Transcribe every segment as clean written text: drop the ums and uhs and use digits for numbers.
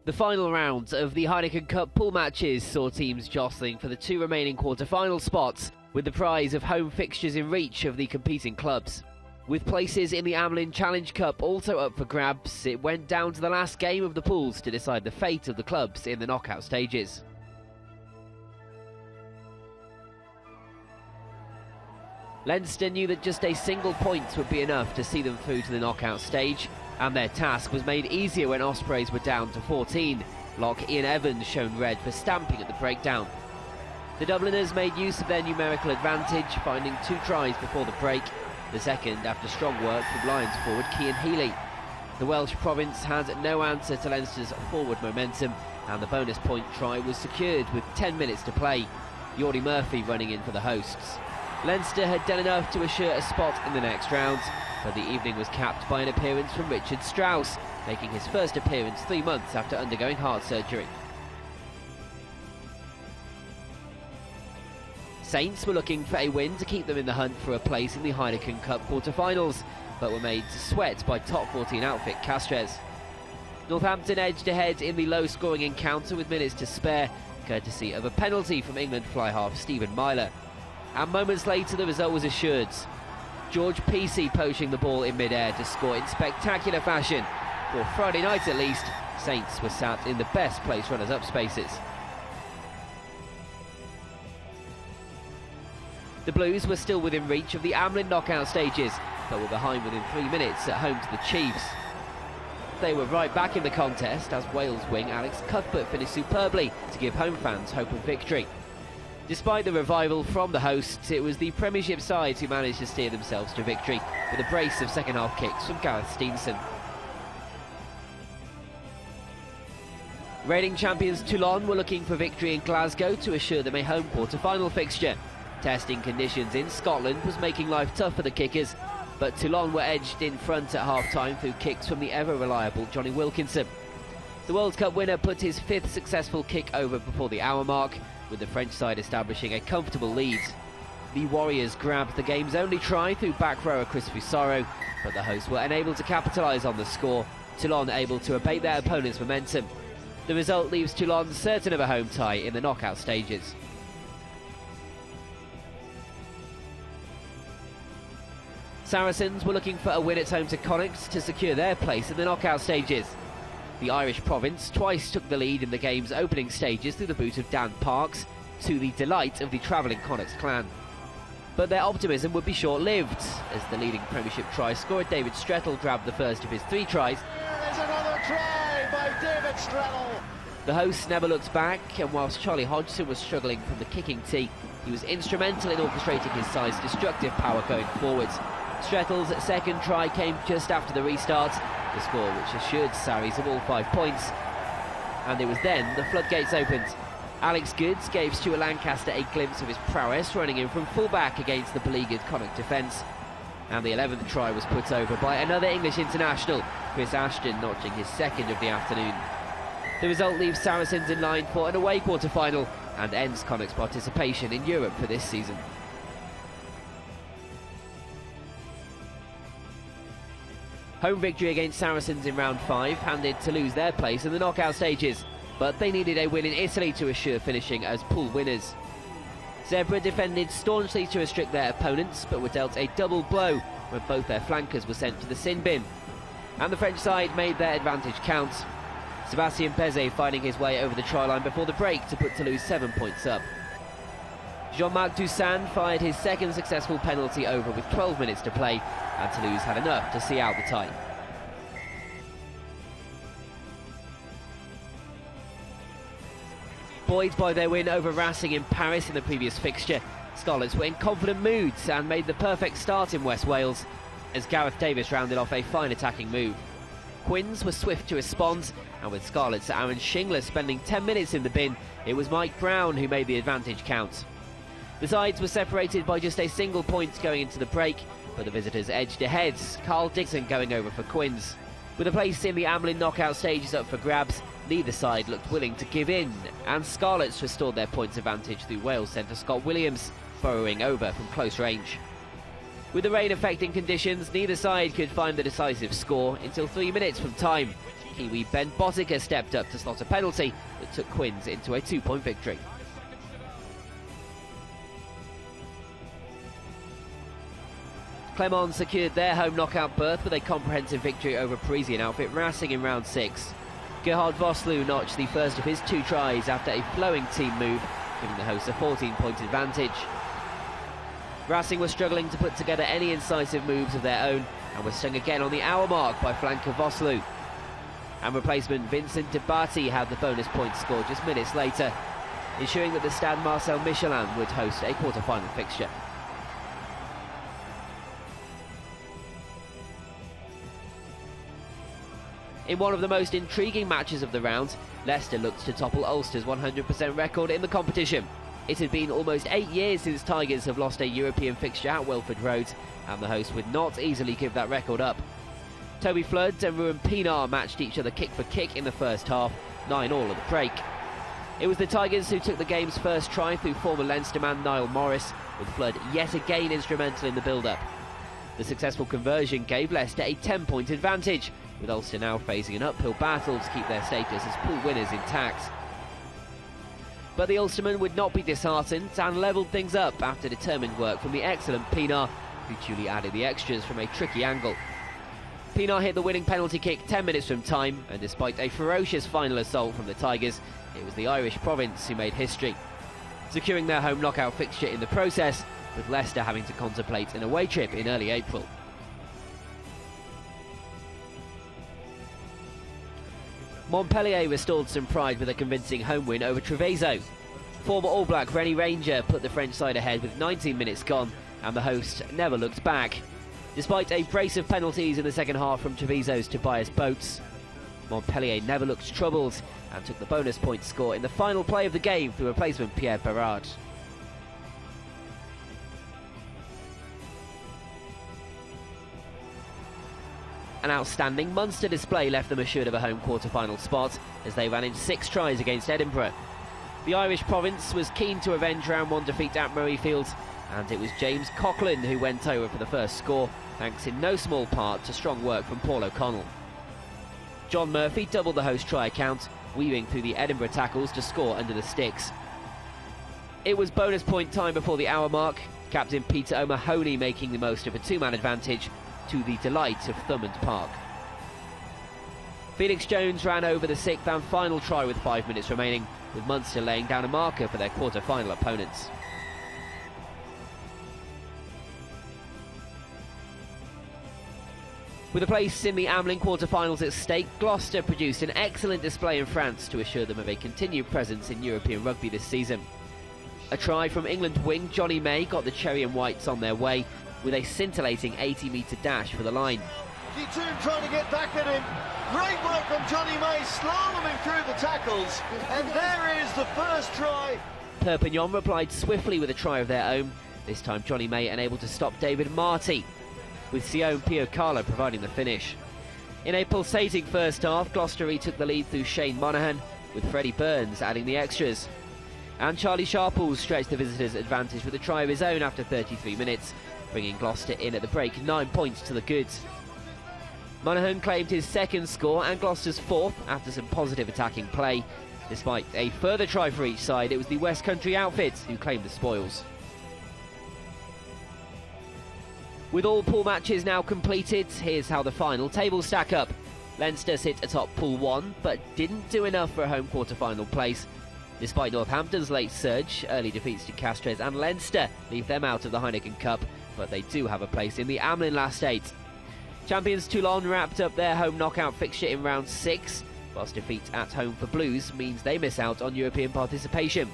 The final round of the Heineken Cup pool matches saw teams jostling for the two remaining quarter-final spots, with the prize of home fixtures in reach of the competing clubs. With places in the Amlin Challenge Cup also up for grabs, it went down to the last game of the pools to decide the fate of the clubs in the knockout stages. Leinster knew that just a single point would be enough to see them through to the knockout stage, and their task was made easier when Ospreys were down to 14. Lock Ian Evans shown red for stamping at the breakdown. The Dubliners made use of their numerical advantage, finding 2 tries before the break, the second after strong work from Lions forward Cian Healy. The Welsh province had no answer to Leinster's forward momentum, and the bonus point try was secured with 10 minutes to play, Jordy Murphy running in for the hosts. Leinster had done enough to assure a spot in the next round, but the evening was capped by an appearance from Richard Strauss, making his first appearance 3 months after undergoing heart surgery. Saints were looking for a win to keep them in the hunt for a place in the Heineken Cup quarter-finals, but were made to sweat by top 14 outfit Castres. Northampton edged ahead in the low-scoring encounter with minutes to spare, courtesy of a penalty from England fly-half Stephen Myler. And moments later the result was assured. George Peacey poaching the ball in mid-air to score in spectacular fashion. For Friday night at least, Saints were sat in the best place runners-up spaces. The Blues were still within reach of the Amlin knockout stages, but were behind within 3 minutes at home to the Chiefs. They were right back in the contest as Wales wing Alex Cuthbert finished superbly to give home fans hope of victory. Despite the revival from the hosts, it was the Premiership sides who managed to steer themselves to victory with a brace of second-half kicks from Gareth Steenson. Reigning champions Toulon were looking for victory in Glasgow to assure them a home quarter-final fixture. Testing conditions in Scotland was making life tough for the kickers, but Toulon were edged in front at half-time through kicks from the ever-reliable Johnny Wilkinson. The World Cup winner put his 5th successful kick over before the hour mark, with the French side establishing a comfortable lead. The Warriors grabbed the game's only try through back rower Chris Fusaro, but the hosts were unable to capitalise on the score, Toulon able to abate their opponent's momentum. The result leaves Toulon certain of a home tie in the knockout stages. Saracens were looking for a win at home to Connacht to secure their place in the knockout stages. The Irish province twice took the lead in the game's opening stages through the boot of Dan Parks, to the delight of the travelling Connacht clan. But their optimism would be short-lived, as the leading Premiership try scorer David Strettle grabbed the first of his 3 tries. There's another try by David Strettle. The hosts never looked back, and whilst Charlie Hodgson was struggling from the kicking tee, he was instrumental in orchestrating his side's destructive power going forwards. Strettle's second try came just after the restart, the score which assured Sarries of all 5 points. And it was then the floodgates opened. Alex Goods gave Stuart Lancaster a glimpse of his prowess running in from full-back against the beleaguered Connacht defence. And the 11th try was put over by another English international, Chris Ashton, notching his 2nd of the afternoon. The result leaves Saracens in line for an away quarter-final and ends Connacht's participation in Europe for this season. Home victory against Saracens in round 5 handed Toulouse their place in the knockout stages, but they needed a win in Italy to assure finishing as pool winners. Zebra defended staunchly to restrict their opponents, but were dealt a double blow when both their flankers were sent to the sin bin. And the French side made their advantage count. Sébastien Pézé finding his way over the try line before the break to put Toulouse 7 points up. Jean-Marc Toussaint fired his 2nd successful penalty over with 12 minutes to play, and Toulouse had enough to see out the tie. Buoyed by their win over Racing in Paris in the previous fixture, Scarlets were in confident moods and made the perfect start in West Wales, as Gareth Davis rounded off a fine attacking move. Quins were swift to respond, and with Scarlets' Aaron Shingler spending 10 minutes in the bin, it was Mike Brown who made the advantage count. The sides were separated by just a single point going into the break, but the visitors edged ahead, Carl Dixon going over for Quins. With a place in the Amlin knockout stages up for grabs, neither side looked willing to give in, and Scarlets restored their points advantage through Wales centre Scott Williams, burrowing over from close range. With the rain affecting conditions, neither side could find the decisive score until 3 minutes from time. Kiwi Ben Bottiger stepped up to slot a penalty that took Quins into a 2-point victory. Clermont secured their home knockout berth with a comprehensive victory over Parisian outfit Racing in round 6. Gerhard Vosloo notched the first of his 2 tries after a flowing team move, giving the hosts a 14-point advantage. Racing were struggling to put together any incisive moves of their own and were stung again on the hour mark by flanker Vosloo. And replacement Vincent Debati had the bonus point scored just minutes later, ensuring that the Stade Marcel Michelin would host a quarter-final fixture. In one of the most intriguing matches of the round, Leicester looked to topple Ulster's 100% record in the competition. It had been almost 8 years since Tigers have lost a European fixture at Welford Road, and the hosts would not easily give that record up. Toby Flood and Ruben Pienaar matched each other kick for kick in the first half, 9-all at the break. It was the Tigers who took the game's first try through former Leinster man Niall Morris, with Flood yet again instrumental in the build-up. The successful conversion gave Leicester a 10-point advantage, with Ulster now facing an uphill battle to keep their status as pool winners intact. But the Ulstermen would not be disheartened and levelled things up after determined work from the excellent Pienaar, who duly added the extras from a tricky angle. Pienaar hit the winning penalty kick 10 minutes from time, and despite a ferocious final assault from the Tigers, it was the Irish province who made history, securing their home knockout fixture in the process, with Leicester having to contemplate an away trip in early April. Montpellier restored some pride with a convincing home win over Treviso. Former All Black Rennie Ranger put the French side ahead with 19 minutes gone, and the hosts never looked back. Despite a brace of penalties in the second half from Treviso's Tobias Boats, Montpellier never looked troubled and took the bonus point score in the final play of the game through replacement Pierre Perard. An outstanding Munster display left them assured of a home quarter-final spot as they ran in 6 tries against Edinburgh. The Irish province was keen to avenge round 1 defeat at Murrayfield, and it was James Coughlan who went over for the first score, thanks in no small part to strong work from Paul O'Connell. John Murphy doubled the host try count, weaving through the Edinburgh tackles to score under the sticks. It was bonus point time before the hour mark, captain Peter O'Mahony making the most of a 2-man advantage, to the delight of Thomond Park. Felix Jones ran over the 6th and final try with 5 minutes remaining, with Munster laying down a marker for their quarter-final opponents. With a place in the Amlin quarter-finals at stake, Gloucester produced an excellent display in France to assure them of a continued presence in European rugby this season. A try from England wing Johnny May got the Cherry and Whites on their way, with a scintillating 80-metre dash for the line. Toon trying to get back at him. Great work from Johnny May, slaloming through the tackles. And there is the first try. Perpignan replied swiftly with a try of their own, this time Johnny May unable to stop David Marty, with Sion Piocala providing the finish. In a pulsating first half, Gloucester retook the lead through Shane Monaghan, with Freddie Burns adding the extras. And Charlie Sharples stretched the visitors' advantage with a try of his own after 33 minutes, bringing Gloucester in at the break 9 points to the goods. Monaghan claimed his second score and Gloucester's 4th after some positive attacking play. Despite a further try for each side, it was the West Country outfits who claimed the spoils. With all pool matches now completed, here's how the final tables stack up. Leinster sit atop Pool 1, but didn't do enough for a home quarter-final place. Despite Northampton's late surge, early defeats to Castres and Leinster leave them out of the Heineken Cup, but they do have a place in the Amlin last 8. Champions Toulon wrapped up their home knockout fixture in round 6, whilst defeat at home for Blues means they miss out on European participation.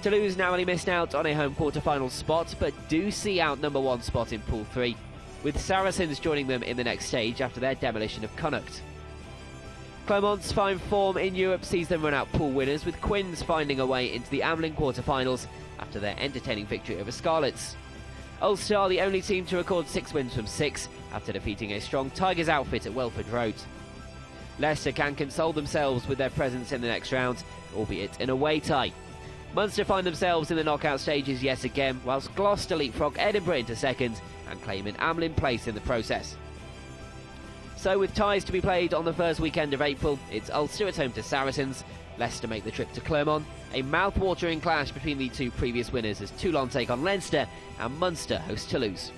Toulouse narrowly missed out on a home quarter-final spot, but do see out number 1 spot in Pool 3, with Saracens joining them in the next stage after their demolition of Connacht. Clermont's fine form in Europe sees them run out pool winners, with Quins finding a way into the Amlin quarter-finals after their entertaining victory over Scarlets. Ulster are the only team to record 6 wins from 6 after defeating a strong Tigers outfit at Welford Road. Leicester can console themselves with their presence in the next round, albeit in a away tie. Munster find themselves in the knockout stages yet again, whilst Gloucester leapfrog Edinburgh into second and claim an Amlin place in the process. So with ties to be played on the first weekend of April, it's Ulster at home to Saracens, Leicester make the trip to Clermont, a mouth-watering clash between the two previous winners as Toulon take on Leinster and Munster host Toulouse.